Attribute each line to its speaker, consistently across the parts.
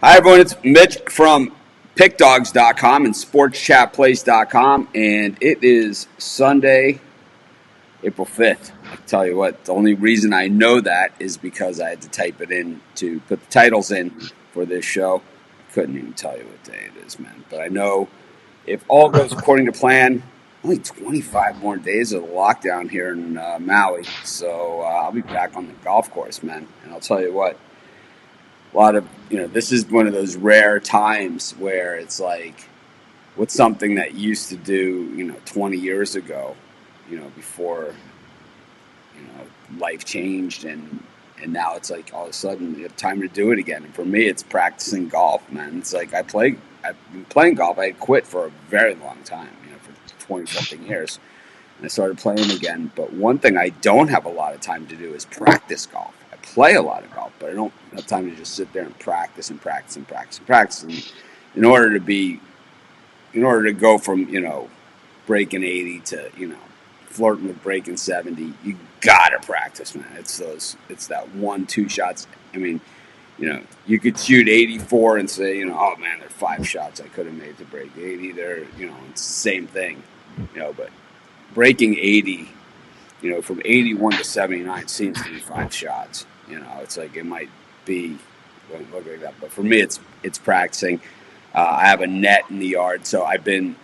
Speaker 1: Hi, everyone. It's Mitch from PickDogs.com and SportsChatPlace.com, and it is Sunday, April 5th. I can tell you what, the only reason I know that is because I had to type it in to put the titles in for this show. I couldn't even tell you what day it is, man. But I know if all goes according to plan, only 25 more days of the lockdown here in Maui. So I'll be back on the golf course, man. And I'll tell you what, a lot of, this is one of those rare times where it's like, what's something that used to do, 20 years ago, before, life changed and now it's like all of a sudden you have time to do it again. And for me, it's practicing golf, man. It's like I've been playing golf. I had quit for a very long time, for 20 something years. And I started playing again. But one thing I don't have a lot of time to do is practice golf. I play a lot of golf, but I don't have time to just sit there and practice and practice and practice and practice. And in order to go from, breaking 80 to, flirting with breaking 70, you gotta practice, man. It's that 1-2 shots. I mean, you could shoot 84 and say, oh man, there are 5 shots I could have made to break 80. They're, it's the same thing, but breaking 80, from 81 to 79 seems to be 5 shots. It's like it might be look like that, but for me, it's practicing. I have a net in the yard, so I've been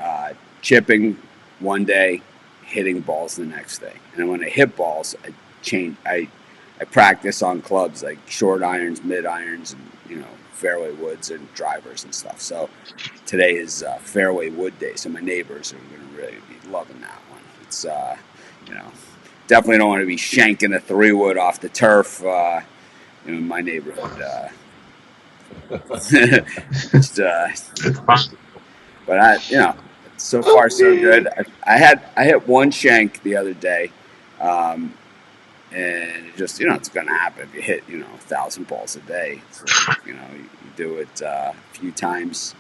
Speaker 1: chipping one day, hitting balls the next day, and when I hit balls, I practice on clubs like short irons, mid irons, and fairway woods and drivers and stuff. So today is fairway wood day, so my neighbors are going to really be loving that one. It's definitely don't want to be shanking a 3-wood off the turf in my neighborhood. But so far so good. I hit one shank the other day, and it just it's going to happen if you hit 1,000 balls a day. So, you do it a few times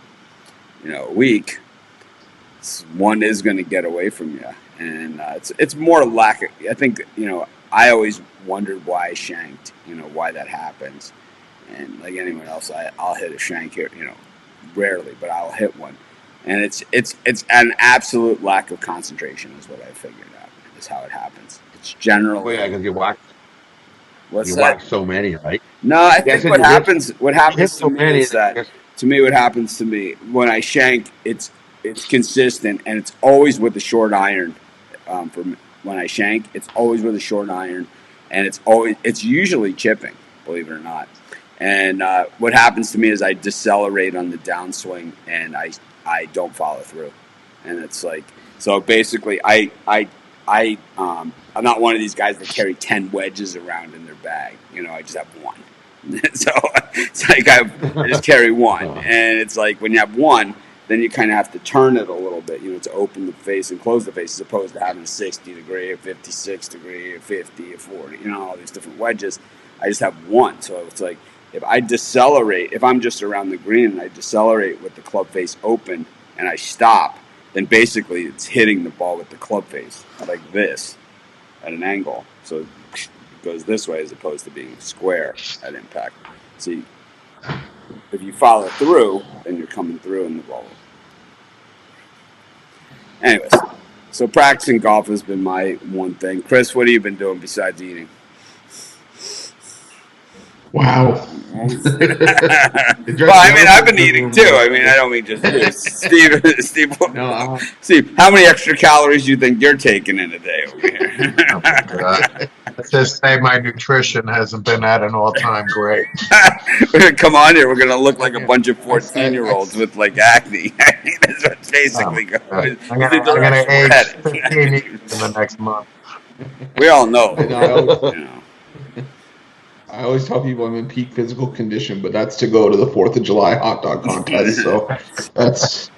Speaker 1: a week. One is going to get away from you, and it's more lack of, I think I always wondered why I shanked, why that happens, and like anyone else, I'll hit a shank here, rarely, but I'll hit one. And it's an absolute lack of concentration is what I figured out, is how it happens. It's generally.
Speaker 2: Well, yeah, because you watch so many, right?
Speaker 1: No, I think what happens to me
Speaker 2: many
Speaker 1: is that what happens to me when I shank, it's consistent and it's always with the short iron. When I shank, it's always with a short iron, and it's usually chipping, believe it or not. And what happens to me is I decelerate on the downswing and I don't follow through, and it's like, so basically I'm not one of these guys that carry 10 wedges around in their bag. I just have one. So it's like I just carry one, and it's like when you have one, then you kind of have to turn it a little bit, to open the face and close the face, as opposed to having a 60 degree, a 56 degree, a 50, a 40, all these different wedges. I just have one, so it's like, if I decelerate, if I'm just around the green and I decelerate with the club face open and I stop, then basically it's hitting the ball with the club face like this at an angle. So it goes this way as opposed to being square at impact. See, if you follow through, then you're coming through in the ball. Anyways, so practicing golf has been my one thing. Chris, what have you been doing besides eating?
Speaker 3: Wow.
Speaker 1: Well, I mean, I've been eating too. I mean, I don't mean just you. Steve. No, Steve, how many extra calories do you think you're taking in a day over here?
Speaker 3: Let's just say my nutrition hasn't been at an all-time great.
Speaker 1: We're going to come on here. We're going to look like a bunch of 14-year-olds with like acne. I mean, that's what basically goes.
Speaker 3: I'm going to age 15 years in the next month.
Speaker 1: We all know.
Speaker 4: I always tell people I'm in peak physical condition, but that's to go to the 4th of July hot dog contest. So that's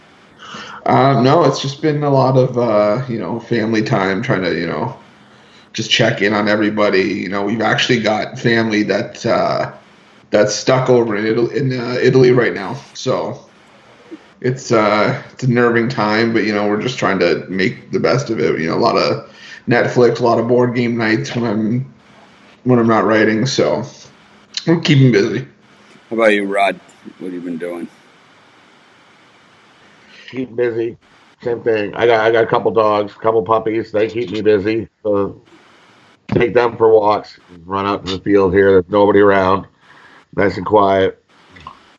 Speaker 4: no, it's just been a lot of family time, trying to just check in on everybody. We've actually got family that's stuck over in Italy right now, so it's a nerving time. But we're just trying to make the best of it. A lot of Netflix, a lot of board game nights when I'm not writing, so we're keeping busy.
Speaker 1: How about you, Rod? What have you been doing?
Speaker 2: Keep busy. Same thing. I got a couple dogs, a couple puppies. They keep me busy. So take them for walks. Run out to the field here. There's nobody around. Nice and quiet.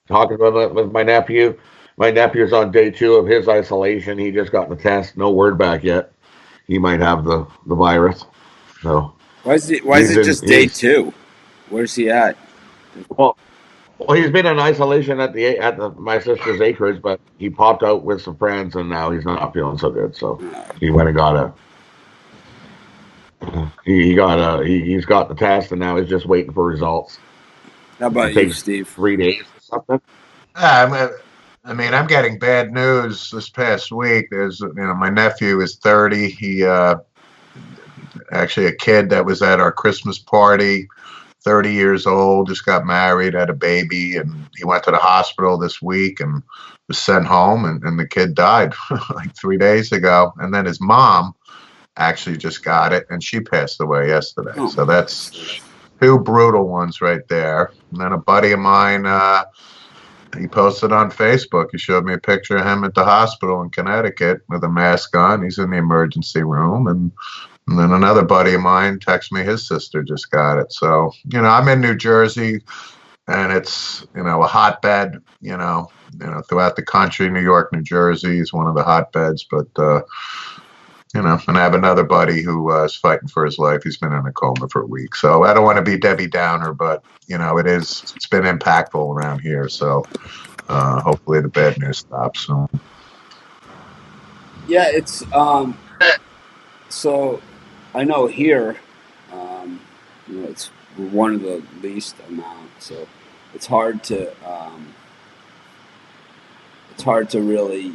Speaker 2: Talking with my nephew. My nephew's on day 2 of his isolation. He just got the test. No word back yet. He might have the virus. So
Speaker 1: Why is
Speaker 2: he's
Speaker 1: it
Speaker 2: in
Speaker 1: just day
Speaker 2: he's
Speaker 1: 2? Where's he at?
Speaker 2: well well he's been in isolation at the my sister's acreage, but he popped out with some friends and now he's not feeling so good. So he went and got he's got the test and now he's just waiting for results.
Speaker 1: How about
Speaker 2: It
Speaker 1: you,
Speaker 2: takes
Speaker 1: Steve?
Speaker 2: 3 days or something.
Speaker 3: I mean, I'm getting bad news this past week. My nephew is 30. He actually a kid that was at our Christmas party, 30 years old, just got married, had a baby, and he went to the hospital this week and was sent home, and the kid died like 3 days ago. And then his mom actually just got it, and she passed away yesterday.
Speaker 1: Oh,
Speaker 3: So that's two brutal ones right there. And then a buddy of mine, he posted on Facebook. He showed me a picture of him at the hospital in Connecticut with a mask on. He's in the emergency room. And then another buddy of mine texted me his sister just got it. So, I'm in New Jersey, and it's, a hotbed, throughout the country. New York, New Jersey is one of the hotbeds. But, and I have another buddy who is fighting for his life. He's been in a coma for a week. So I don't want to be Debbie Downer, but, it's been impactful around here. So hopefully the bad news stops soon.
Speaker 1: Yeah, it's so I know here, it's one of the least amount, so it's hard to really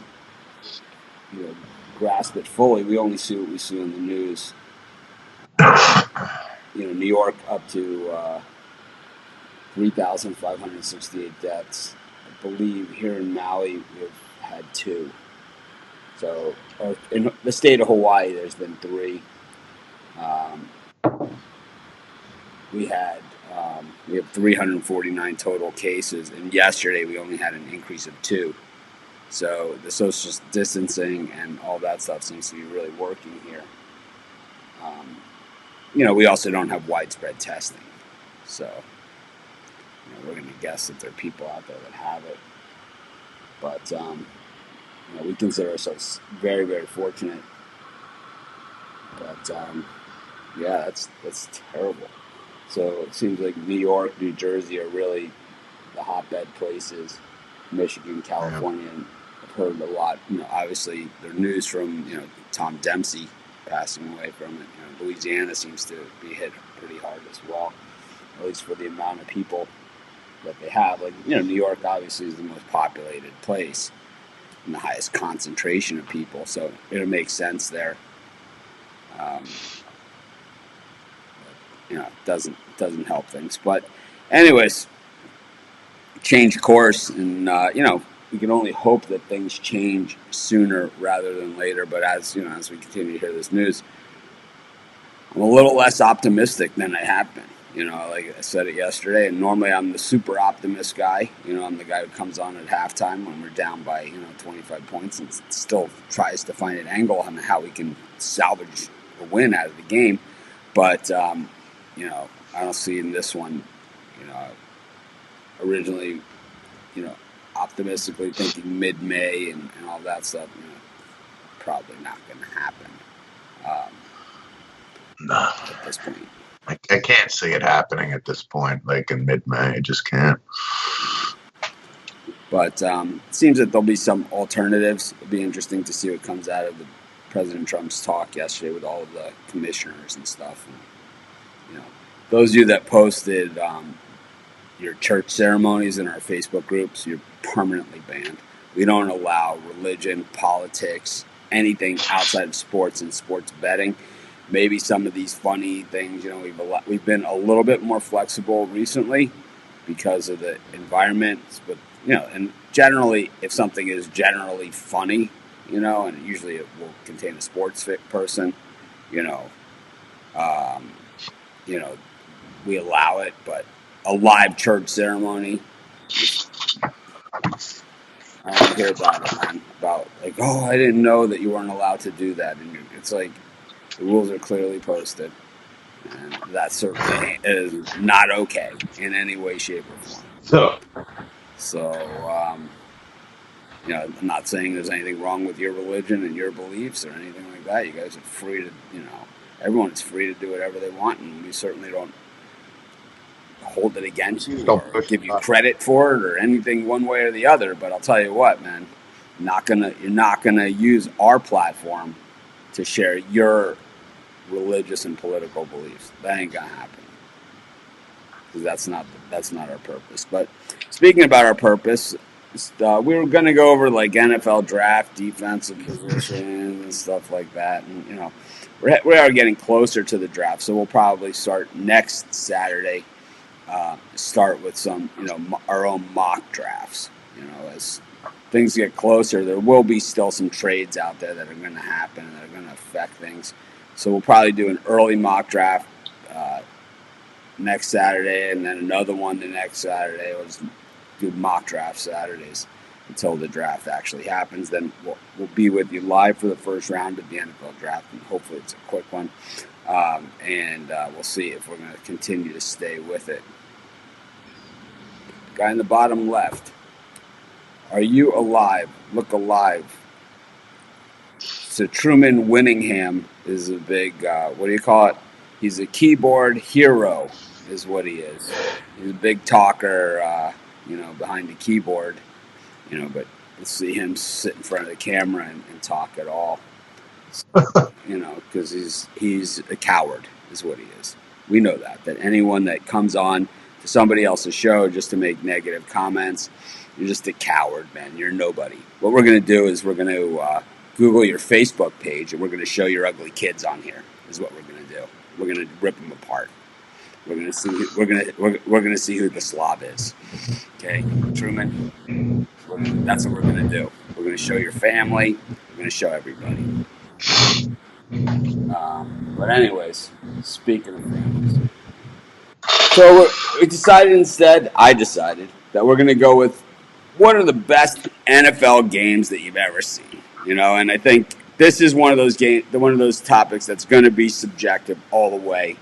Speaker 1: grasp it fully. We only see what we see in the news. New York up to 3,568 deaths. I believe here in Maui we've had 2. So, in the state of Hawaii, there's been 3. We have 349 total cases, and yesterday we only had an increase of 2. So the social distancing and all that stuff seems to be really working here. We also don't have widespread testing, so we're going to guess that there are people out there that have it. But we consider ourselves very, very fortunate. But yeah, that's terrible. So it seems like New York, New Jersey are really the hotbed places. Michigan, California, and I've heard a lot. Obviously, there's news from Tom Dempsey passing away from it. Louisiana seems to be hit pretty hard as well, at least for the amount of people that they have. Like New York obviously is the most populated place and the highest concentration of people, so it'll make sense there. It doesn't help things, but anyways, change course, and we can only hope that things change sooner rather than later. But as we continue to hear this news, I'm a little less optimistic than I have been. Like I said it yesterday, and normally I'm the super optimist guy. I'm the guy who comes on at halftime when we're down by 25 points and still tries to find an angle on how we can salvage a win out of the game. But I don't see in this one. Originally, optimistically thinking mid-May and all that stuff, probably not going to happen.
Speaker 3: No.
Speaker 1: At this point.
Speaker 3: I can't see it happening at this point, like in mid-May. I just can't.
Speaker 1: But it seems that there'll be some alternatives. It'll be interesting to see what comes out of President Trump's talk yesterday with all of the commissioners and stuff. And, those of you that posted your church ceremonies in our Facebook groups, you're permanently banned. We don't allow religion, politics, anything outside of sports and sports betting. Maybe some of these funny things, we've been a little bit more flexible recently because of the environment. But and generally, if something is generally funny, and usually it will contain a sports fit person, we allow it. But a live church ceremony, I don't want to hear about it, man. About like, oh, I didn't know that you weren't allowed to do that. And it's like the rules are clearly posted, and that certainly is not okay in any way, shape, or form. So, I'm not saying there's anything wrong with your religion and your beliefs or anything like that. You guys are free to, everyone is free to do whatever they want, and we certainly don't hold it against you or give you credit for it or anything one way or the other. But I'll tell you what, man, you're not gonna use our platform to share your religious and political beliefs. That ain't gonna happen, because that's not our purpose. But speaking about our purpose, we were gonna go over like NFL draft, defensive positions, and stuff like that, and we are getting closer to the draft, so we'll probably start next Saturday. Start with some, our own mock drafts. As things get closer, there will be still some trades out there that are going to happen and that are going to affect things. So we'll probably do an early mock draft next Saturday, and then another one the next Saturday. We'll just do mock draft Saturdays until the draft actually happens. Then we'll be with you live for the first round of the NFL draft, and hopefully it's a quick one. And we'll see if we're going to continue to stay with it. Guy in the bottom left. Are you alive? Look alive. So Truman Winningham is a big, what do you call it? He's a keyboard hero is what he is. He's a big talker, behind the keyboard, but let's see him sit in front of the camera and talk at all. Because he's a coward is what he is. We know that anyone that comes on to somebody else's show just to make negative comments, you're just a coward, man. You're nobody. What we're going to do is we're going to Google your Facebook page, and we're going to show your ugly kids on here is what we're going to do. We're going to rip them apart. We're going to see we're going to see who the slob is. Okay, Truman. That's what we're going to do. We're going to show your family. We're going to show everybody. But anyways, speaking of families, so I decided that we're going to go with what are the best NFL games that you've ever seen, and I think this is one of those topics that's going to be subjective all the way.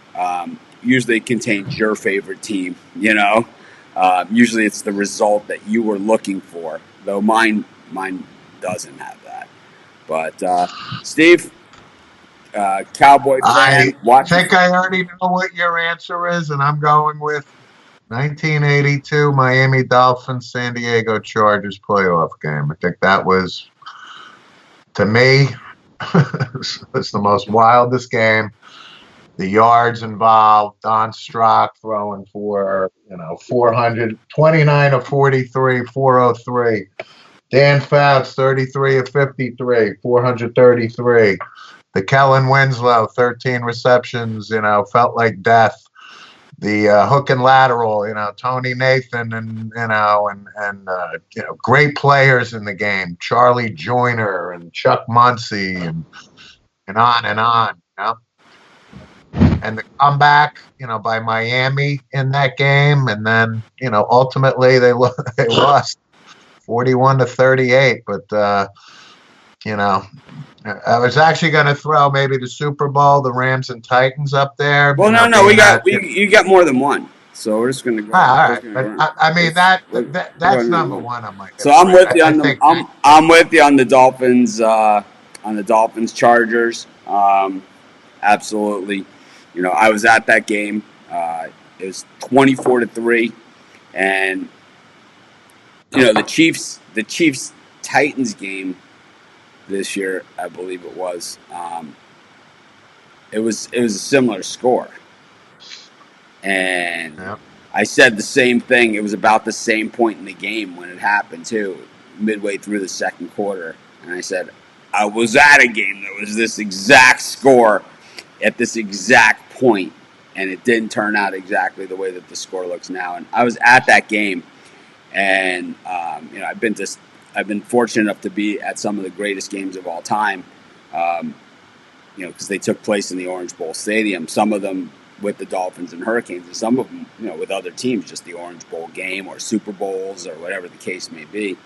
Speaker 1: Usually it contains your favorite team, usually it's the result that you were looking for, though mine doesn't have that. But Steve, Cowboy fan.
Speaker 3: I think I already know what your answer is, and I'm going with 1982 Miami Dolphins San Diego Chargers playoff game. I think that was, to me, was the most wildest game. The yards involved, Don Strock throwing for 429 of 43, 403. Dan Fouts 33 of 53, 433. The Kellen Winslow, 13 receptions, felt like death. The hook and lateral, Tony Nathan and great players in the game. Charlie Joyner and Chuck Muncie and on and on, And the comeback, by Miami in that game. And then, ultimately they lost 41-38. But, I was actually going to throw maybe the Super Bowl, the Rams and Titans up there.
Speaker 1: Well, no, you got more than one, so we're just going to go.
Speaker 3: All right, but I mean that's number one on my.
Speaker 1: So I'm with you on I'm with you on the Dolphins, Chargers. Absolutely, I was at that game. It was 24-3, and the Chiefs Titans game this year, I believe it was. It was a similar score, and I said the same thing. It was about the same point in the game when it happened too, midway through the second quarter. And I said, I was at a game that was this exact score at this exact point, and it didn't turn out exactly the way that the score looks now. And I was at that game, and I've been fortunate enough to be at some of the greatest games of all time, because they took place in the Orange Bowl Stadium. Some of them with the Dolphins and Hurricanes, and some of them, with other teams, just the Orange Bowl game or Super Bowls or whatever the case may be.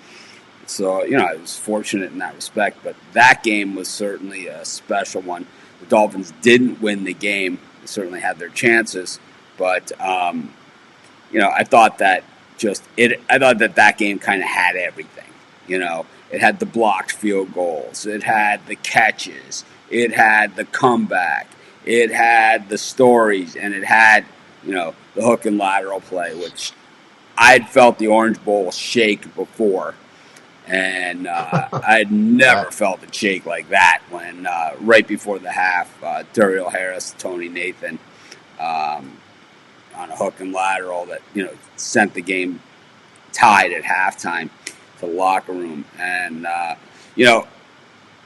Speaker 1: So, I was fortunate in that respect, but that game was certainly a special one. The Dolphins didn't win the game. They certainly had their chances, but, I thought that that game kind of had everything. It had the blocked field goals. It had the catches. It had the comeback. It had the stories, and it had, the hook and lateral play, which I'd felt the Orange Bowl shake before. And I'd never felt it shake like that when right before the half, Daryl Harris, Tony Nathan, on a hook and lateral that, sent the game tied at halftime to the locker room. And,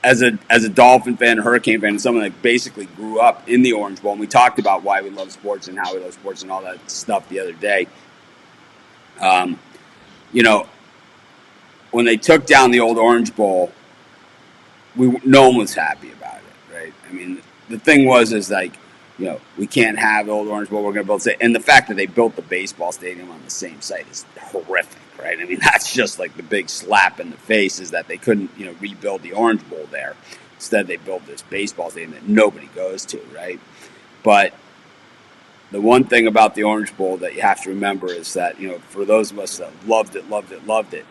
Speaker 1: as a Dolphin fan, a Hurricane fan, and someone that basically grew up in the Orange Bowl, and we talked about why we love sports and how we love sports and all that stuff the other day, when they took down the old Orange Bowl, no one was happy about it, right? I mean, the thing is like, we can't have the old Orange Bowl. We're going to build it. And the fact that they built the baseball stadium on the same site is horrific, right? I mean, that's just like the big slap in the face is that they couldn't, rebuild the Orange Bowl there. Instead, they built this baseball stadium that nobody goes to, right? But the one thing about the Orange Bowl that you have to remember is that, for those of us that loved it,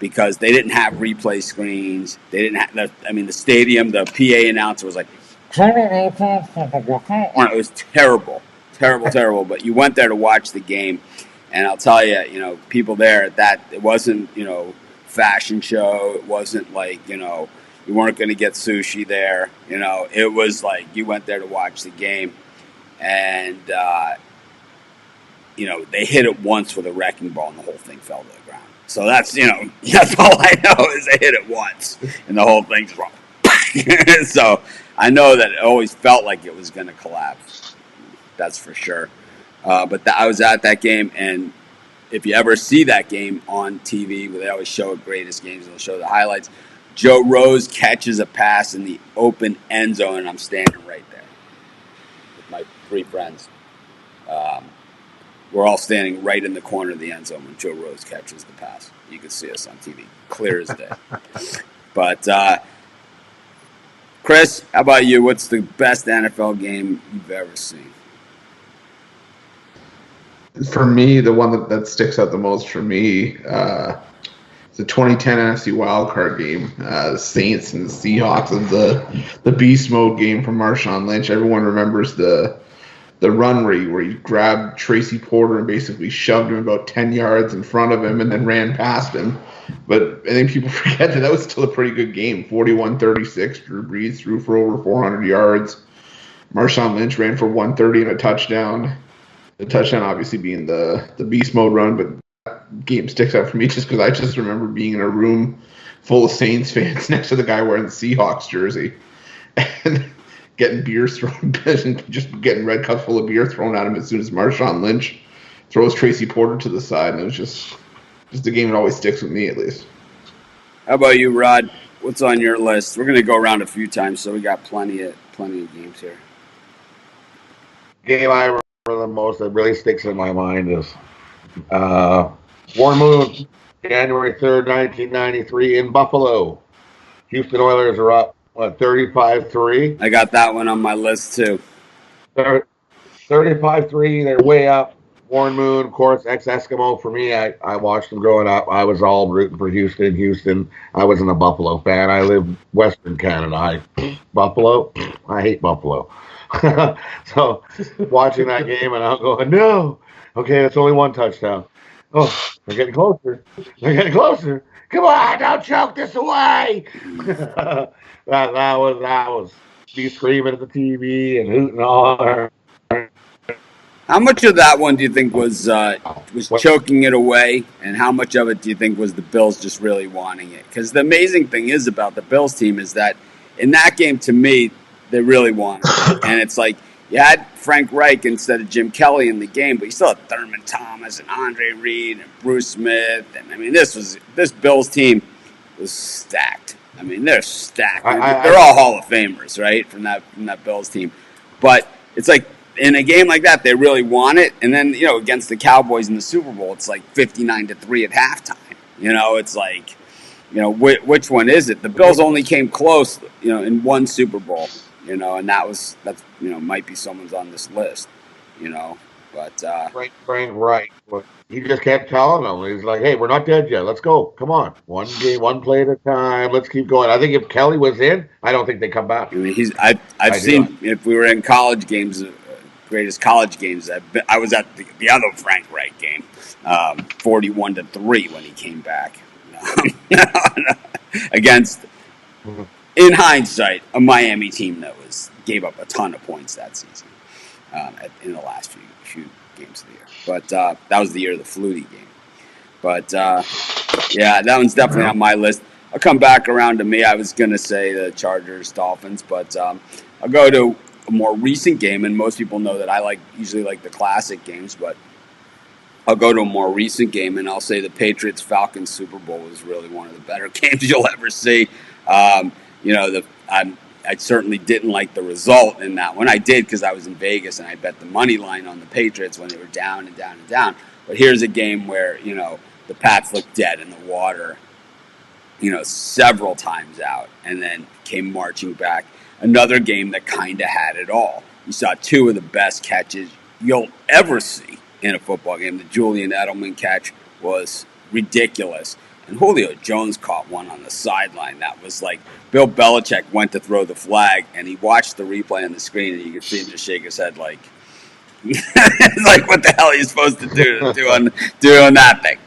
Speaker 1: because they didn't have replay screens. They didn't have, the stadium, the PA announcer was like, it was terrible. But you went there to watch the game, and I'll tell you, people there it wasn't, fashion show. It wasn't like, you weren't going to get sushi there. It was like you went there to watch the game, and, they hit it once with a wrecking ball, and the whole thing fell to the ground. So that's, that's all I know is they hit it once, and the whole thing's wrong. So I know that it always felt like it was going to collapse. That's for sure. But I was at that game, and if you ever see that game on TV, where they always show greatest games, they'll show the highlights. Joe Rose catches a pass in the open end zone, and I'm standing right there with my three friends. We're all standing right in the corner of the end zone when Joe Rose catches the pass. You can see us on TV, clear as day. But, Chris, how about you? What's the best NFL game you've ever seen?
Speaker 4: For me, the one that sticks out the most for me, the 2010 NFC wildcard game, the Saints and the Seahawks, and the beast mode game from Marshawn Lynch. Everyone remembers the run where he grabbed Tracy Porter and basically shoved him about 10 yards in front of him and then ran past him. But I think people forget that was still a pretty good game. 41-36, Drew Brees threw for over 400 yards. Marshawn Lynch ran for 130 and a touchdown. The touchdown obviously being the beast mode run, but that game sticks out for me just because I just remember being in a room full of Saints fans next to the guy wearing the Seahawks jersey. And getting beers thrown, just getting red cups full of beer thrown at him as soon as Marshawn Lynch throws Tracy Porter to the side, and it was just a game that always sticks with me, at least.
Speaker 1: How about you, Rod? What's on your list? We're going to go around a few times, so we got plenty of games here.
Speaker 2: Game I remember the most that really sticks in my mind is Warren Moon, January 3rd, 1993, in Buffalo. Houston Oilers are up. 35-3?
Speaker 1: I got that one on my list, too.
Speaker 2: 35-3, they're way up. Warren Moon, of course, ex-Eskimo for me. I watched them growing up. I was all rooting for Houston. I wasn't a Buffalo fan. I live Western Canada. Buffalo? I hate Buffalo. So watching that game, and I'm going, no. Okay, that's only one touchdown. Oh, they're getting closer. Come on, don't choke this away. That was me screaming at the TV and hooting all.
Speaker 1: How much of that one do you think was choking it away, and how much of it do you think was the Bills just really wanting it? Because the amazing thing is about the Bills team is that in that game, to me, they really wanted it. And it's like you had Frank Reich instead of Jim Kelly in the game, but you still had Thurman Thomas and Andre Reed and Bruce Smith. And I mean, this Bills team was stacked. I mean, they're stacked. They're all Hall of Famers, right, from that Bills team. But it's like in a game like that, they really want it. And then, against the Cowboys in the Super Bowl, it's like 59-3 at halftime. It's like, which one is it? The Bills only came close, in one Super Bowl, and that's might be someone's on this list, but
Speaker 2: right. But he just kept telling them. He's like, "Hey, we're not dead yet. Let's go. Come on, one game, one play at a time. Let's keep going." I think if Kelly was in, I don't think they come back.
Speaker 1: I mean, I've seen if we were in college games, greatest college games. I was at the other Frank Reich game, 41-3 when he came back against, in hindsight, a Miami team that gave up a ton of points that season in the last few games of the year. But that was the year of the Flutie game. But yeah, that one's definitely on my list. I'll come back around to me. I was going to say the Chargers, Dolphins, but I'll go to a more recent game, and most people know that I usually like the classic games, but I'll go to a more recent game, and I'll say the Patriots-Falcons Super Bowl was really one of the better games you'll ever see. I certainly didn't like the result in that one. I did because I was in Vegas, and I bet the money line on the Patriots when they were down and down and down. But here's a game where, the Pats looked dead in the water, several times out, and then came marching back. Another game that kind of had it all. You saw two of the best catches you'll ever see in a football game. The Julian Edelman catch was ridiculous. And Julio Jones caught one on the sideline that was like Bill Belichick went to throw the flag, and he watched the replay on the screen, and you could see him just shake his head like, like, what the hell are you supposed to do on that thing,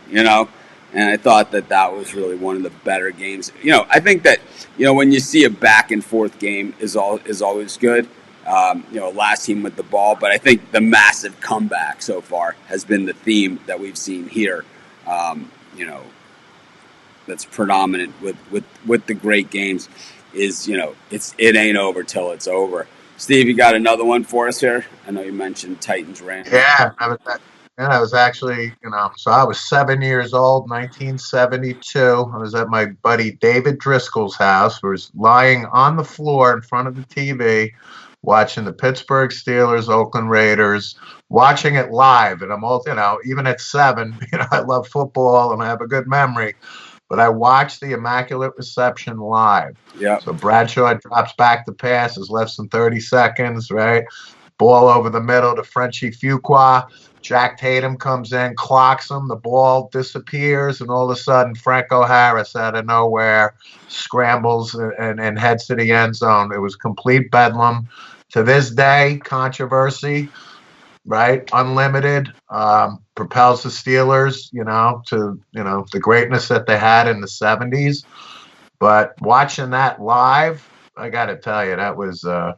Speaker 1: And I thought that was really one of the better games. I think that, when you see a back and forth game is always good. Last team with the ball, but I think the massive comeback so far has been the theme that we've seen here. That's predominant with the great games is, it ain't over till it's over. Steve, you got another one for us here? I know you mentioned Titans Rams.
Speaker 3: Yeah, I was actually, so I was 7 years old, 1972. I was at my buddy David Driscoll's house. I was lying on the floor in front of the TV, watching the Pittsburgh Steelers, Oakland Raiders, watching it live. And I'm old, even at 7, I love football and I have a good memory. But I watched the Immaculate Reception live.
Speaker 1: Yeah.
Speaker 3: So Bradshaw drops back the pass. There's less than 30 seconds, right? Ball over the middle to Frenchie Fuqua. Jack Tatum comes in, clocks him. The ball disappears, and all of a sudden, Franco Harris out of nowhere scrambles and heads to the end zone. It was complete bedlam. To this day, controversy, right? Unlimited. Propels the Steelers, to, the greatness that they had in the 70s. But watching that live, I got to tell you, that was that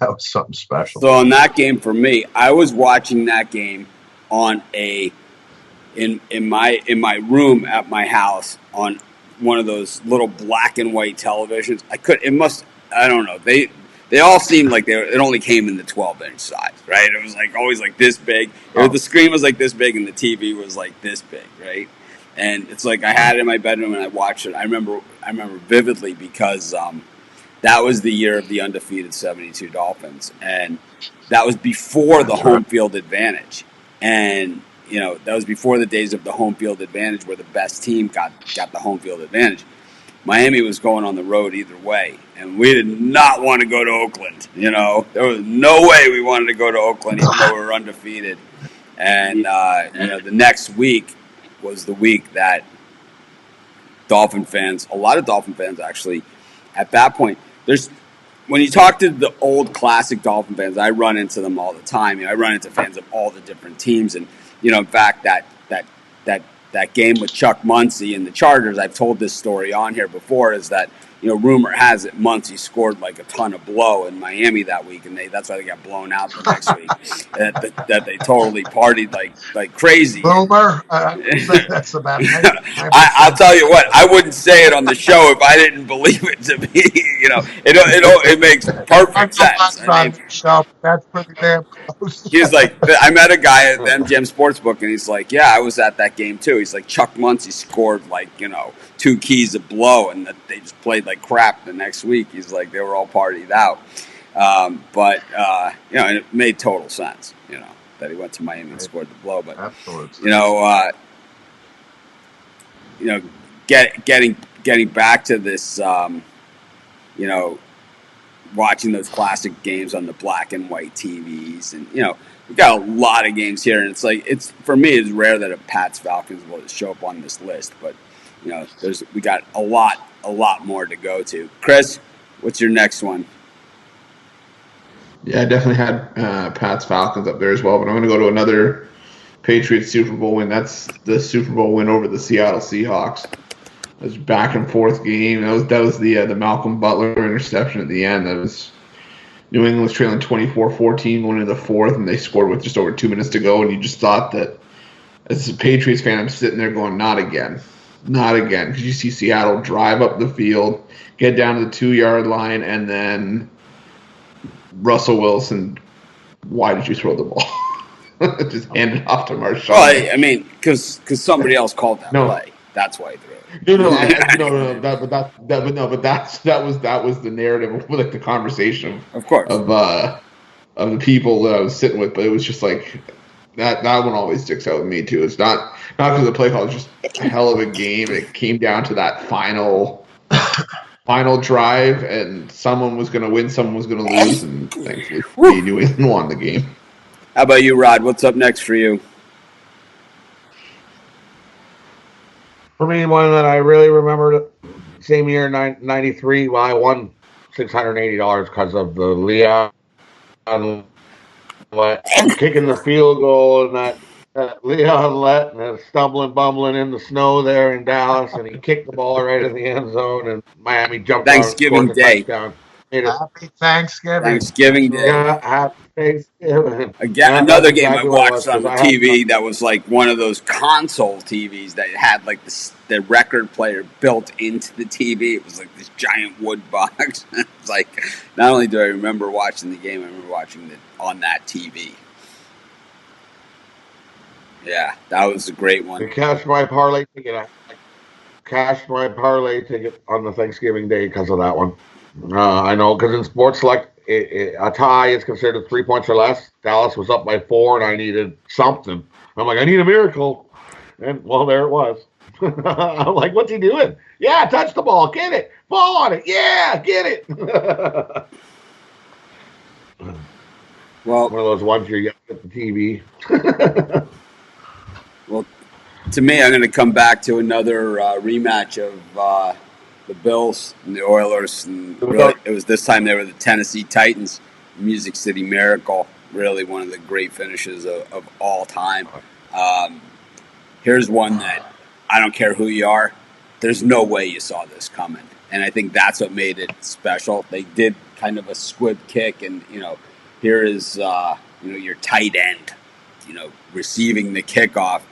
Speaker 3: was something special.
Speaker 1: So on that game for me, I was watching that game on in my room at my house on one of those little black and white televisions. I don't know. They all seemed like it only came in the 12-inch size, right? It was like always like this big. The screen was like this big, and the TV was like this big, right? And it's like I had it in my bedroom, and I watched it. I remember vividly because that was the year of the undefeated 72 Dolphins, and that was before the home field advantage. And that was before the days of the home field advantage, where the best team got the home field advantage. Miami was going on the road either way, and we did not want to go to Oakland. There was no way we wanted to go to Oakland, even though we were undefeated. And the next week was the week that a lot of Dolphin fans actually, at that point, when you talk to the old classic Dolphin fans, I run into them all the time. I run into fans of all the different teams, and in fact, that game with Chuck Muncie and the Chargers, I've told this story on here before, is that, rumor has it Muncie scored like a ton of blow in Miami that week, and that's why they got blown out the next week. that they totally partied like crazy.
Speaker 3: Boomer, that's about
Speaker 1: I'll tell you what, I wouldn't say it on the show if I didn't believe it to be. It makes perfect sense.
Speaker 3: That's pretty damn close.
Speaker 1: He's like, I met a guy at the MGM Sportsbook, and he's like, yeah, I was at that game too. He's like, Chuck Muncie scored 2 keys of blow, and that they just played like crap the next week. He's like, they were all partied out. But and it made total sense, that he went to Miami and scored the blow. But
Speaker 3: Absolutely.
Speaker 1: Getting back to this, watching those classic games on the black and white TVs, and we've got a lot of games here, and it's for me, it's rare that a Pats Falcons will show up on this list, but we got a lot more to go to. Chris, what's your next one?
Speaker 4: Yeah, I definitely had Pats Falcons up there as well, but I'm going to go to another Patriots Super Bowl win. That's the Super Bowl win over the Seattle Seahawks. It was a back and forth game. That was the Malcolm Butler interception at the end. That was New England was trailing 24-14 going into the fourth, and they scored with just over 2 minutes to go. And you just thought that, as a Patriots fan, I'm sitting there going, not again, because you see Seattle drive up the field, get down to the 2-yard line, and then Russell Wilson, why did you throw the ball? Just hand it off to Marshawn.
Speaker 1: Well, I mean, because somebody else called that play. That's why he threw it.
Speaker 4: No. But that was the narrative, like the conversation,
Speaker 1: of course,
Speaker 4: of the people that I was sitting with. But it was just like that one always sticks out with me too. It's not because of the play call. It's just a hell of a game. It came down to that final drive, and someone was going to win, someone was going to lose, and thankfully New England won the game.
Speaker 1: How about you, Rod? What's up next for you?
Speaker 2: For me, one that I really remember, same year, 93, well, I won $680 because of the Leon kicking the field goal, and that Leon Lett and stumbling, bumbling in the snow there in Dallas, and he kicked the ball right in the end zone, and Miami jumped
Speaker 1: Thanksgiving
Speaker 2: out and
Speaker 1: Day.
Speaker 2: Touchdown.
Speaker 3: Happy Thanksgiving.
Speaker 1: Thanksgiving Day.
Speaker 2: Yeah, happy Thanksgiving.
Speaker 1: Again, another game I watched on the TV that was like one of those console TVs that had like the record player built into the TV. It was like this giant wood box. It's like, not only do I remember watching the game, I remember watching it on that TV. Yeah, that was a great one.
Speaker 2: I cashed my parlay ticket on the Thanksgiving Day because of that one. I know, because in Sports Select, a tie is considered 3 points or less. Dallas was up by 4, and I needed something. I'm like, I need a miracle. And, well, there it was. I'm like, what's he doing? Yeah, touch the ball. Get it. Fall on it. Yeah, get it.
Speaker 1: Well,
Speaker 2: one of those ones you get at the TV.
Speaker 1: Well, to me, I'm going to come back to another rematch of the Bills and the Oilers, and really, it was this time they were the Tennessee Titans. Music City Miracle, really one of the great finishes of all time. Here's one that I don't care who you are, there's no way you saw this coming, and I think that's what made it special. They did kind of a squib kick, and here is your tight end, receiving the kickoff,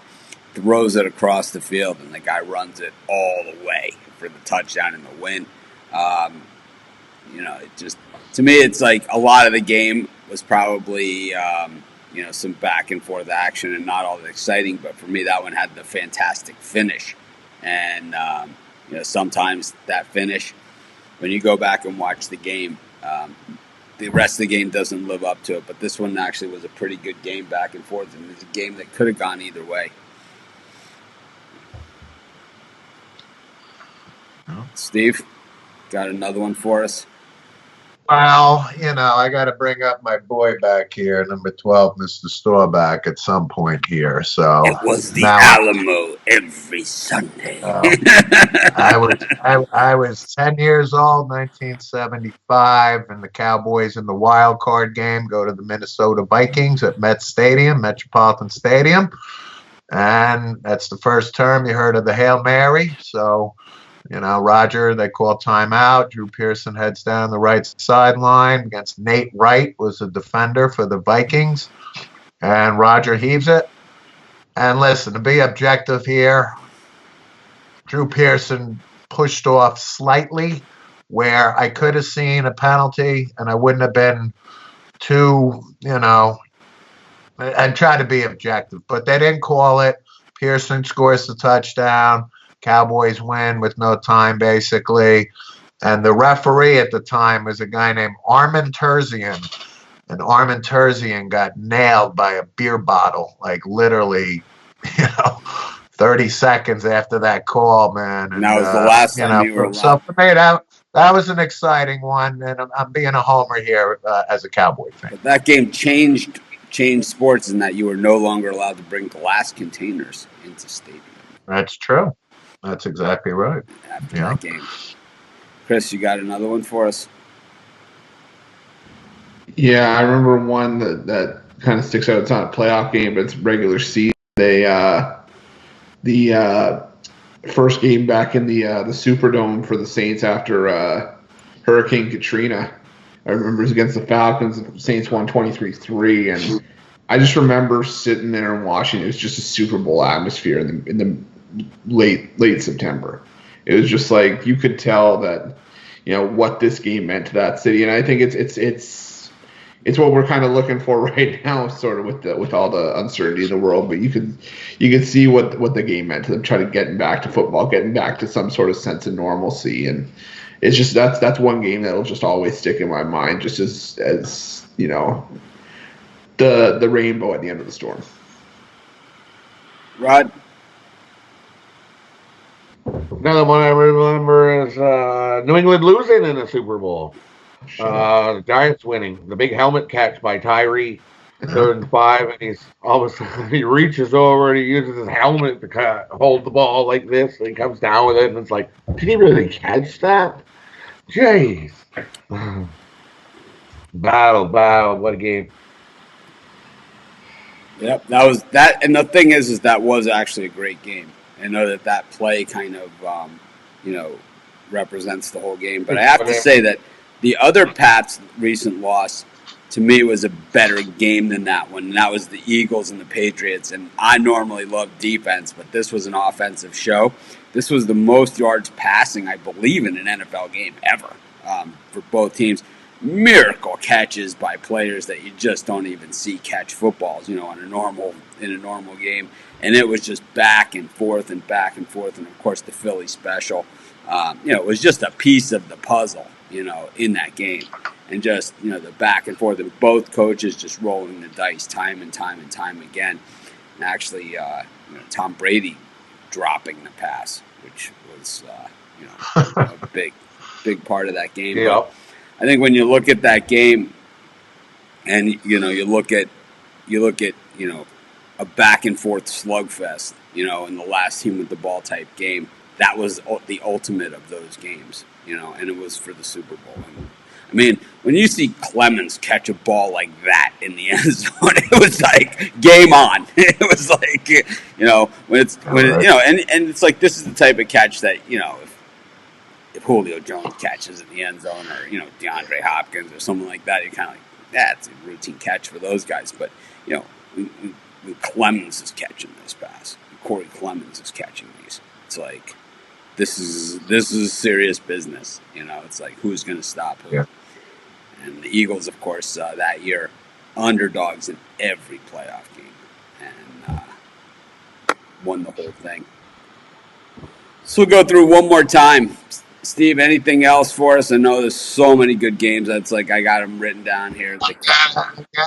Speaker 1: throws it across the field, and the guy runs it all the way for the touchdown and the win. It just, to me, it's like a lot of the game was probably, some back and forth action and not all that exciting. But for me, that one had the fantastic finish. And, sometimes that finish, when you go back and watch the game, the rest of the game doesn't live up to it. But this one actually was a pretty good game back and forth. And it was a game that could have gone either way. Steve, got another one for us?
Speaker 3: Well, I got to bring up my boy back here, number 12, Mr. Storback, at some point here. So
Speaker 1: it was the Alamo every Sunday.
Speaker 3: I was 10 years old, 1975, and the Cowboys in the wild card game go to the Minnesota Vikings at Metropolitan Stadium, and that's the first term you heard of the Hail Mary. So, Roger, they call timeout. Drew Pearson heads down the right sideline against Nate Wright, was a defender for the Vikings. And Roger heaves it. And listen, to be objective here, Drew Pearson pushed off slightly where I could have seen a penalty and I wouldn't have been too, and try to be objective. But they didn't call it. Pearson scores the touchdown. Cowboys win with no time, basically. And the referee at the time was a guy named Armin Terzian. And Armin Terzian got nailed by a beer bottle, like literally, 30 seconds after that call, man.
Speaker 1: And that was the last time you were allowed.
Speaker 3: So for me, that was an exciting one, and I'm being a homer here as a Cowboy fan.
Speaker 1: But that game changed sports in that you were no longer allowed to bring glass containers into stadium.
Speaker 3: That's true. That's exactly right.
Speaker 1: After that game. Chris, you got another one for us?
Speaker 4: Yeah, I remember one that kind of sticks out. It's not a playoff game, but it's regular season. The first game back in the Superdome for the Saints after Hurricane Katrina. I remember it was against the Falcons. The Saints won 23-3, and I just remember sitting there and watching. It was just a Super Bowl atmosphere in the late September. It was just like you could tell that what this game meant to that city, and I think it's what we're kind of looking for right now, sort of with all the uncertainty in the world. But you can see what the game meant to them, trying to getting back to football, getting back to some sort of sense of normalcy, and it's just that's one game that'll just always stick in my mind, just as the rainbow at the end of the storm.
Speaker 1: Rod?
Speaker 2: Another one I remember is New England losing in the Super Bowl. The Giants winning. The big helmet catch by Tyree, 3rd and 5, and he's all of a sudden he reaches over and he uses his helmet to hold the ball like this, and he comes down with it, and it's like, did he really catch that? Jeez. Battle, what a game.
Speaker 1: Yep, that was that, and the thing is that was actually a great game. I know that play kind of, represents the whole game. But I have to say that the other Pats' recent loss, to me, was a better game than that one. And that was the Eagles and the Patriots. And I normally love defense, but this was an offensive show. This was the most yards passing, I believe, in an NFL game ever for both teams. Miracle catches by players that you just don't even see catch footballs, in a normal game. And it was just back and forth. And of course the Philly special. It was just a piece of the puzzle, in that game. And just, the back and forth, and both coaches just rolling the dice time and time again. And actually, Tom Brady dropping the pass, which was, a big part of that game.
Speaker 2: Yeah.
Speaker 1: But I think when you look at that game, and you look at a back and forth slugfest, in the last team with the ball type game, that was the ultimate of those games, and it was for the Super Bowl. And, I mean, when you see Clemens catch a ball like that in the end zone, it was like game on. It was like, and it's like this is the type of catch that if Julio Jones catches in the end zone, or DeAndre Hopkins or someone like that, you're kind of like, that's a routine catch for those guys. But Clemens is catching this pass. Corey Clemens is catching these. It's like this is serious business. It's like who's going to stop who? Yeah. And the Eagles, of course, that year underdogs in every playoff game and won the whole thing. So we'll go through one more time. Steve, anything else for us? I know there's so many good games. That's like I got them written down here.
Speaker 3: Again,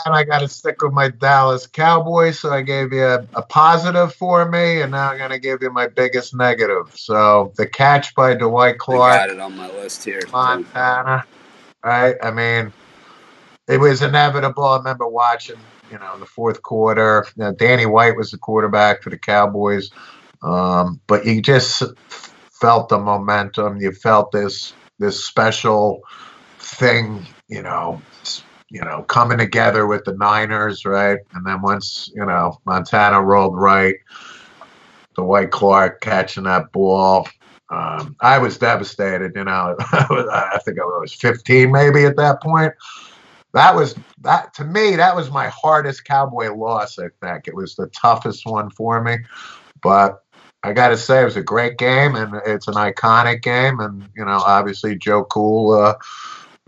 Speaker 3: I got to stick with my Dallas Cowboys. So I gave you a positive for me, and now I'm going to give you my biggest negative. So the catch by Dwight Clark.
Speaker 1: I got it on my list here.
Speaker 3: Montana. Right? I mean, it was inevitable. I remember watching, in the fourth quarter. Danny White was the quarterback for the Cowboys. But you just felt the momentum. You felt this special thing, coming together with the Niners, right? And then once, Montana rolled right, Dwight Clark catching that ball. I was devastated, I think I was 15 maybe at that point. To me, that was my hardest Cowboy loss, I think. It was the toughest one for me. But I got to say, it was a great game, and it's an iconic game. And, obviously Joe Cool,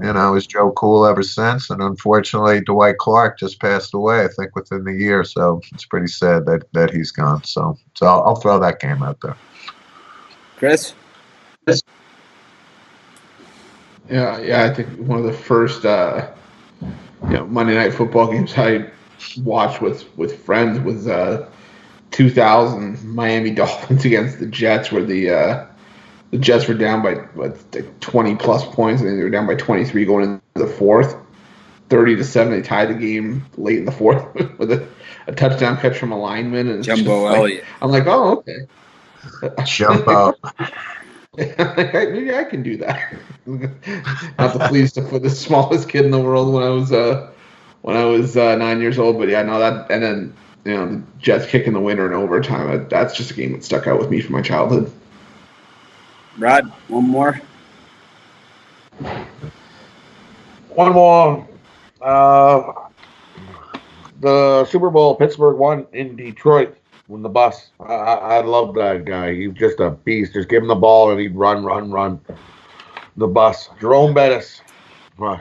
Speaker 3: is Joe Cool ever since. And unfortunately, Dwight Clark just passed away, I think, within the year. So it's pretty sad that he's gone. So I'll throw that game out there.
Speaker 1: Chris?
Speaker 4: Yeah. I think one of the first Monday Night Football games I watched with friends was 2000 Miami Dolphins against the Jets, where the Jets were down by 20 plus points. I think they were down by 23 going into the fourth. 30-7, they tied the game late in the fourth with a touchdown catch from a lineman. And
Speaker 1: Jumbo Elliott.
Speaker 4: I'm like, oh, okay.
Speaker 3: Jumbo.
Speaker 4: Maybe I can do that. Not the fleece for the smallest kid in the world when I was 9 years old, but yeah, no, that, and then the Jets kicking the winner in overtime. That's just a game that stuck out with me from my childhood.
Speaker 1: Rod, one more.
Speaker 2: One more. The Super Bowl Pittsburgh won in Detroit when the bus. I love that guy. He's just a beast. Just give him the ball and he'd run. The bus. Jerome Bettis. One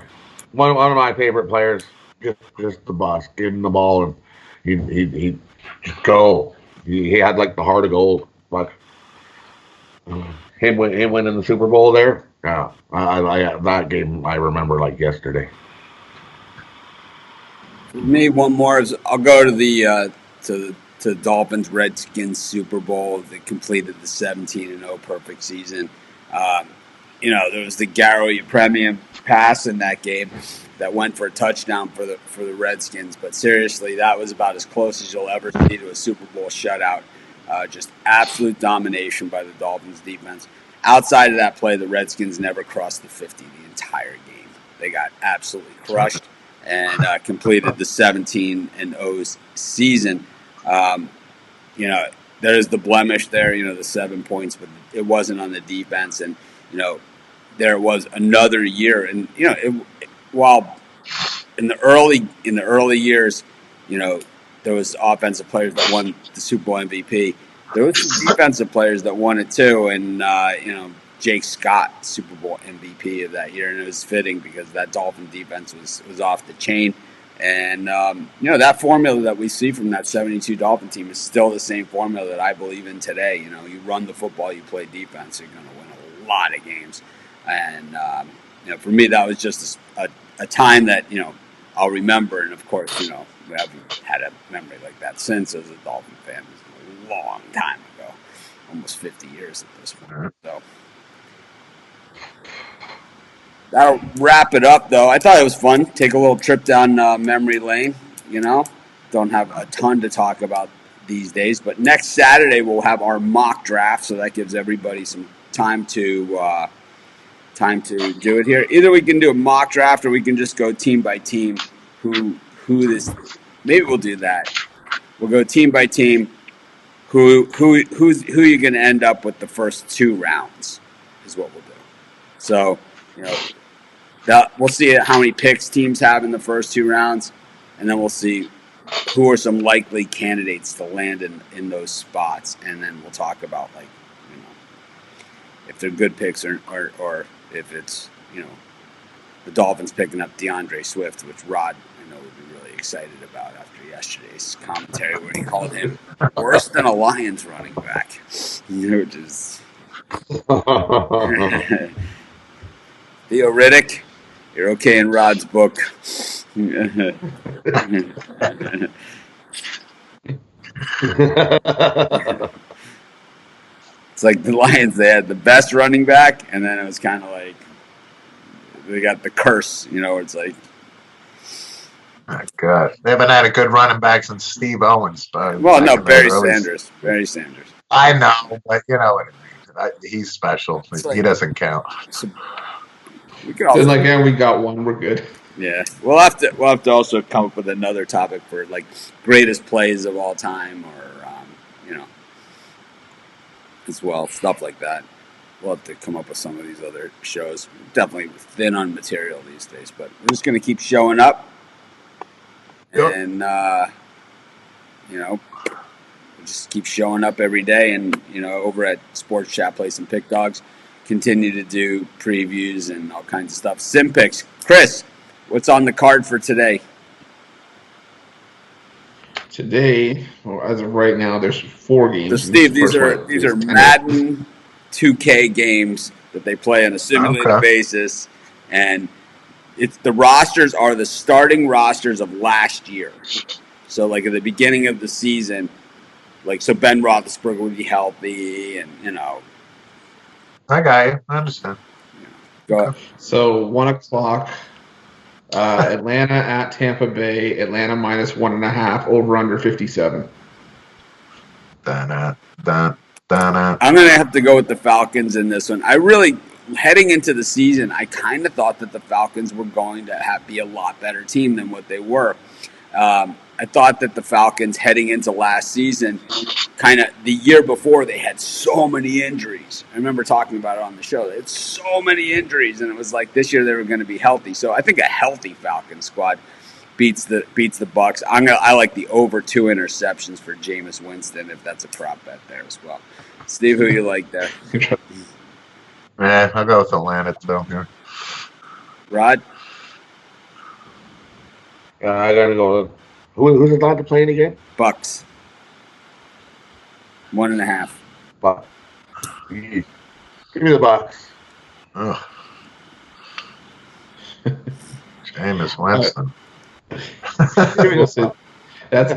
Speaker 2: of my favorite players. Just the bus. Give him the ball and he'd just go. He had like the heart of gold. But him winning the Super Bowl there. Yeah, I that game I remember like yesterday.
Speaker 1: For me, one more is I'll go to the to Dolphins Redskins Super Bowl that completed the 17-0 perfect season. There was the Garo Premium pass in that game that went for a touchdown for the Redskins. But seriously, that was about as close as you'll ever see to a Super Bowl shutout. Just absolute domination by the Dolphins defense. Outside of that play, the Redskins never crossed the 50 the entire game. They got absolutely crushed and completed the 17-0 season. There's the blemish there, the 7 points, but it wasn't on the defense. And, there was another year. And, while in the early years, there was offensive players that won the Super Bowl MVP. There was some defensive players that won it too, and Jake Scott, Super Bowl MVP of that year, and it was fitting because that Dolphin defense was off the chain. And that formula that we see from that 72 Dolphin team is still the same formula that I believe in today. You run the football, you play defense, you're going to win a lot of games. And for me, that was just a time that I'll remember. And of course, we haven't had a memory like that since as a Dolphin fan. Long time ago, almost 50 years at this point. So that'll wrap it up, though. I thought it was fun. Take a little trip down memory lane. Don't have a ton to talk about these days, but next Saturday we'll have our mock draft, so that gives everybody some time to do it here. Either we can do a mock draft, or we can just go team by team. Maybe we'll do that. We'll go team by team. Who you're going to end up with the first 2 rounds is what we'll do. So, we'll see how many picks teams have in the first 2 rounds, and then we'll see who are some likely candidates to land in those spots, and then we'll talk about if they're good picks or if it's the Dolphins picking up DeAndre Swift, which Rod would be really excited about after yesterday's commentary where he called him worse than a Lions running back. Just Theo Riddick, you're okay in Rod's book. It's like the Lions, they had the best running back, and then it was kind of like they got the curse, it's like.
Speaker 3: Oh, God. They haven't had a good running back since Steve Owens.
Speaker 1: Barry Sanders. Barry Sanders.
Speaker 3: I know, but you know what I mean. He's special. He doesn't count.
Speaker 4: We got one. We're good.
Speaker 1: Yeah, we'll have to also come up with another topic for like greatest plays of all time, or as well, stuff like that. We'll have to come up with some of these other shows. We're definitely thin on material these days, but we're just going to keep showing up. Yep. And we'll just keep showing up every day, and over at Sports Chat Play Some Pick Dogs, continue to do previews and all kinds of stuff. Sim picks. Chris, what's on the card for today?
Speaker 4: Today, as of right now, there's 4 games.
Speaker 1: So Steve, these are Madden 2K games that they play on a simulated basis, and it's the rosters are the starting rosters of last year. So like at the beginning of the season, like so Ben Roethlisberger would be healthy, and
Speaker 3: I got you. I understand.
Speaker 1: go.
Speaker 4: So 1:00. Atlanta at Tampa Bay. Atlanta -1.5. Over under 57.
Speaker 3: Dun-dun.
Speaker 1: I'm going to have to go with the Falcons in this one. I really, heading into the season, I kind of thought that the Falcons were going to be a lot better team than what they were. I thought that the Falcons heading into last season, kind of the year before, they had so many injuries. I remember talking about it on the show. They had so many injuries, and it was like this year they were going to be healthy. So I think a healthy Falcons squad beats the Bucs. I like the over 2 interceptions for Jameis Winston, if that's a prop bet there as well. Steve, who you like there?
Speaker 3: Yeah, I'll go with Atlanta too here.
Speaker 1: Rod?
Speaker 2: I gotta go. Who's Atlanta playing again?
Speaker 1: Bucks. 1.5.
Speaker 2: Bucks. Give me the Bucks.
Speaker 3: Ugh. Jameis Winston.
Speaker 4: That's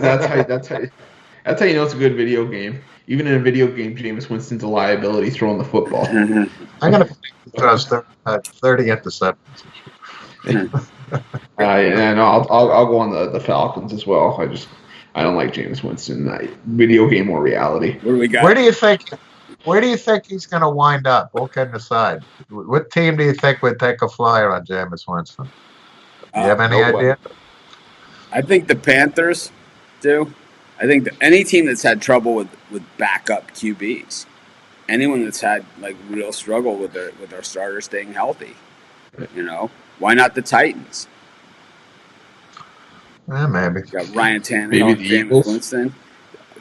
Speaker 4: how you know it's a good video game. Even in a video game, Jameis Winston's a liability throwing the football.
Speaker 3: I'm gonna throw 30 interceptions.
Speaker 4: And I'll go on the Falcons as well. I don't like Jameis Winston. Video game or reality.
Speaker 1: What do we got?
Speaker 3: Where do you think he's gonna wind up? All kidding aside, what team do you think would take a flyer on Jameis Winston? Do you have any idea?
Speaker 1: I think the Panthers do. I think that any team that's had trouble with backup QBs, anyone that's had like real struggle with their starters staying healthy, why not the Titans?
Speaker 3: Maybe.
Speaker 1: You got Ryan Tannehill,
Speaker 4: Maybe the
Speaker 1: Jameis
Speaker 4: Eagles.
Speaker 1: Winston.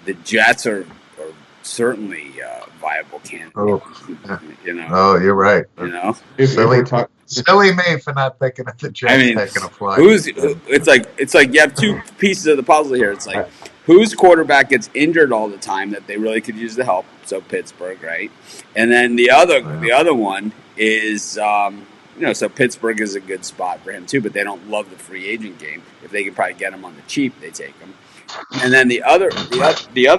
Speaker 1: The Jets are certainly viable candidates.
Speaker 3: Oh, you're right. Silly me for not thinking of the Jets taking a flight.
Speaker 1: It's like you have two pieces of the puzzle here. It's like whose quarterback gets injured all the time that they really could use the help. So Pittsburgh, right? And then the other one is so Pittsburgh is a good spot for him too, but they don't love the free agent game. If they can probably get him on the cheap, they take him. And then the other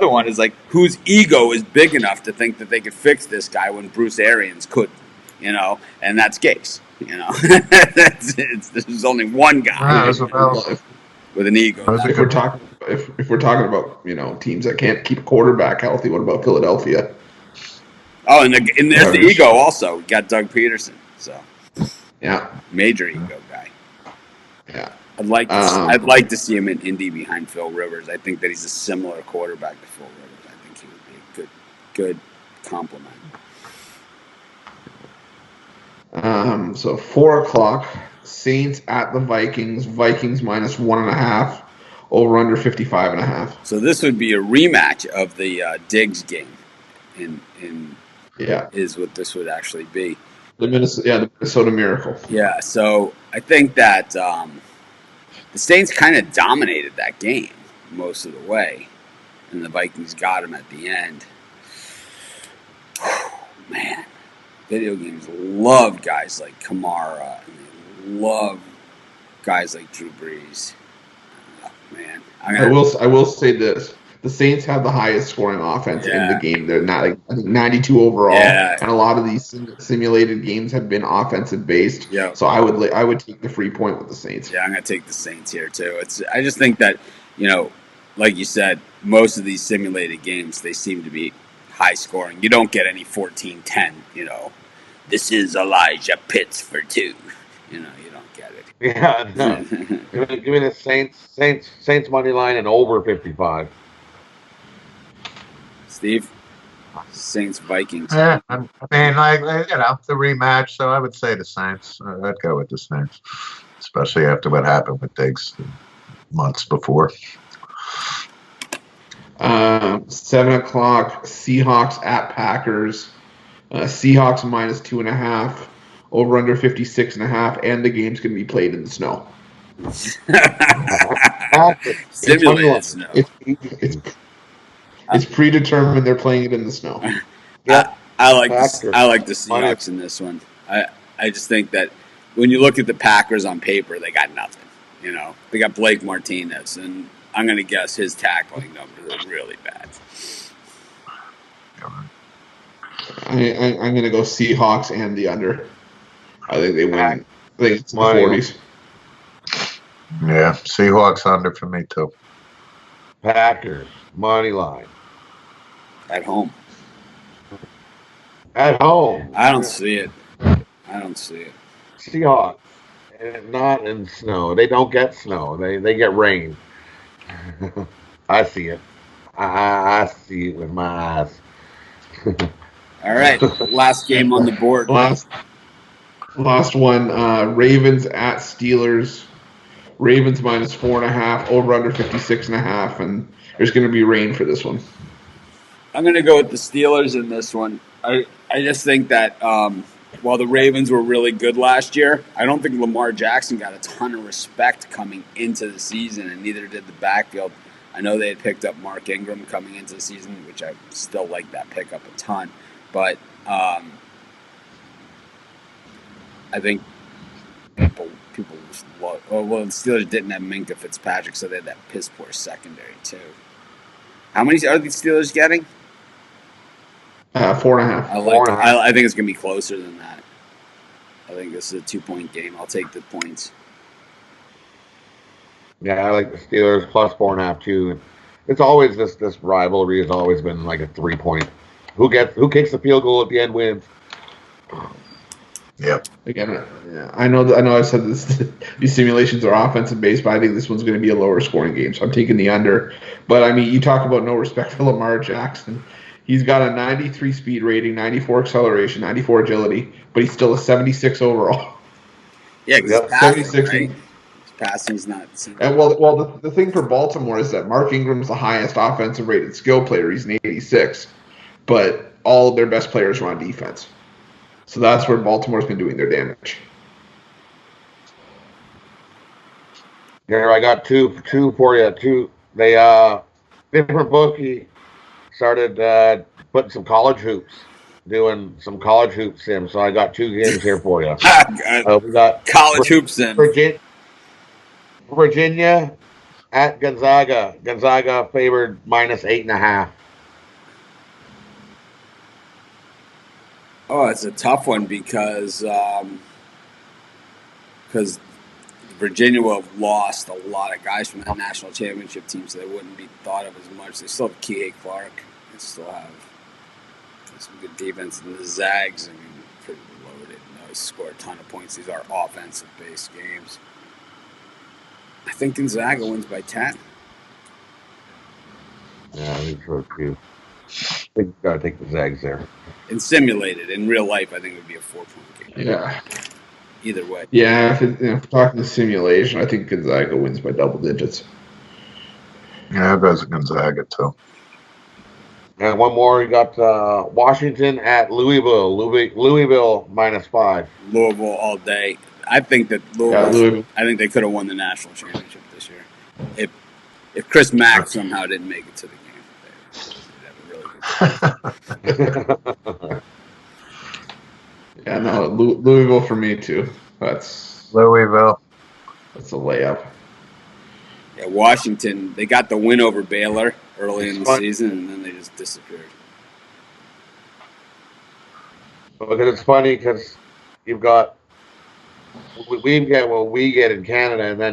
Speaker 1: one is like whose ego is big enough to think that they could fix this guy when Bruce Arians couldn't, and that's Gase. There's only one guy with an ego.
Speaker 4: If we're talking about teams that can't keep a quarterback healthy, what about Philadelphia?
Speaker 1: Oh, and there's the ego also. We got Doug Peterson, so
Speaker 4: yeah,
Speaker 1: major ego guy.
Speaker 4: Yeah,
Speaker 1: I'd like to see him in Indy behind Phil Rivers. I think that he's a similar quarterback to Phil Rivers. I think he would be a good compliment.
Speaker 4: So 4:00, Saints at the Vikings. Vikings -1.5. Over under 55.5.
Speaker 1: So this would be a rematch of the Diggs game. Is what this would actually be.
Speaker 4: The Minnesota Miracle.
Speaker 1: Yeah. So I think that the Saints kind of dominated that game most of the way, and the Vikings got them at the end. Man. Video games love guys like Kamara, and they love guys like Drew Brees. Oh, man,
Speaker 4: I will say this: the Saints have the highest scoring offense in the game. They're not, I think 92 overall, and a lot of these simulated games have been offensive based.
Speaker 1: Yeah.
Speaker 4: So I would take the free point with the Saints.
Speaker 1: Yeah, I'm gonna take the Saints here too. I just think that like you said, most of these simulated games they seem to be high scoring. You don't get any 14-10, this is Elijah Pitts for 2. You don't get it.
Speaker 2: Yeah, no. Give me the Saints money line and over 55.
Speaker 1: Steve? Saints Vikings.
Speaker 3: Yeah, I mean, the rematch, so I would say the Saints. I'd go with the Saints, especially after what happened with Diggs months before.
Speaker 4: 7:00, Seahawks at Packers. Seahawks -2.5, over under 56.5, and the game's going to be played in the snow.
Speaker 1: Simulated snow.
Speaker 4: It's predetermined they're playing it in the snow.
Speaker 1: I like the Seahawks in this one. I just think that when you look at the Packers on paper, they got nothing. You know, they got Blake Martinez, and I'm going to guess his tackling numbers are really bad.
Speaker 4: I'm going to go Seahawks and the under. I think they win. I think it's in the 40s.
Speaker 3: Yeah, Seahawks under for me too.
Speaker 2: Packers money line
Speaker 1: At home.
Speaker 2: at home.
Speaker 1: I don't see it.
Speaker 2: Seahawks, and not in snow. They don't get snow. They get rain. I see it. I see it with my eyes.
Speaker 1: All right, last game on the board.
Speaker 4: Last one, Ravens at Steelers. Ravens minus 4.5, over under 56.5, and there's going to be rain for this one.
Speaker 1: I'm going to go with the Steelers in this one. I just think that while the Ravens were really good last year, I don't think Lamar Jackson got a ton of respect coming into the season, and neither did the backfield. I know they had picked up Mark Ingram coming into the season, which I still like that pickup a ton. But I think people just love. Oh, well, the Steelers didn't have Minkah Fitzpatrick, so they had that piss poor secondary too. How many are the Steelers getting?
Speaker 4: 4.5.
Speaker 1: I think it's gonna be closer than that. I think this is a 2-point game. I'll take the points.
Speaker 2: Yeah, I like the Steelers plus 4.5 too. It's always this rivalry has always been like a 3-point. Who kicks the field goal at the end wins.
Speaker 3: Yep.
Speaker 4: Again, yeah, I know I said this. These simulations are offensive based, but I think this one's going to be a lower scoring game, so I'm taking the under. But I mean, you talk about no respect for Lamar Jackson. He's got a 93 speed rating, 94 acceleration, 94 agility, but he's still a 76 overall.
Speaker 1: Yeah, because
Speaker 2: Yep.
Speaker 4: 76.
Speaker 1: right? His passing's not the same.
Speaker 4: And the thing for Baltimore is that Mark Ingram's the highest offensive rated skill player. He's an 86, but all of their best players are on defense. So that's where Baltimore's been doing their damage.
Speaker 2: Here, I got two for you. They different bookie started putting some college hoops, doing some college hoop sim. So I got 2 games here for you. We got
Speaker 1: College hoops in.
Speaker 2: Virginia at Gonzaga. Gonzaga favored minus 8.5.
Speaker 1: Oh, it's a tough one because Virginia will have lost a lot of guys from that national championship team, so they wouldn't be thought of as much. They still have Kihei Clark. They still have some good defense. And the Zags, I mean, pretty loaded. They score a ton of points. These are offensive-based games. I think Gonzaga wins by 10.
Speaker 2: Yeah, I think so too. I think you gotta take the Zags there.
Speaker 1: And simulated in real life, I think it would be a 4-point game.
Speaker 4: Yeah.
Speaker 1: Either way.
Speaker 4: Yeah, if we're talking the simulation, I think Gonzaga wins by double digits.
Speaker 3: Yeah, it goes Gonzaga too.
Speaker 2: And one more, you got Washington at Louisville. Louisville minus 5.
Speaker 1: Louisville all day. I think that Louisville. I think they could have won the national championship this year. If Chris Mack somehow didn't make it to the game, they'd have a really good.
Speaker 4: Yeah, no, Louisville for me too. That's
Speaker 3: Louisville.
Speaker 4: That's a layup.
Speaker 1: Yeah, Washington, they got the win over Baylor early in the season, and then they just disappeared.
Speaker 2: Because it's funny because you've got we get what we get in Canada, and then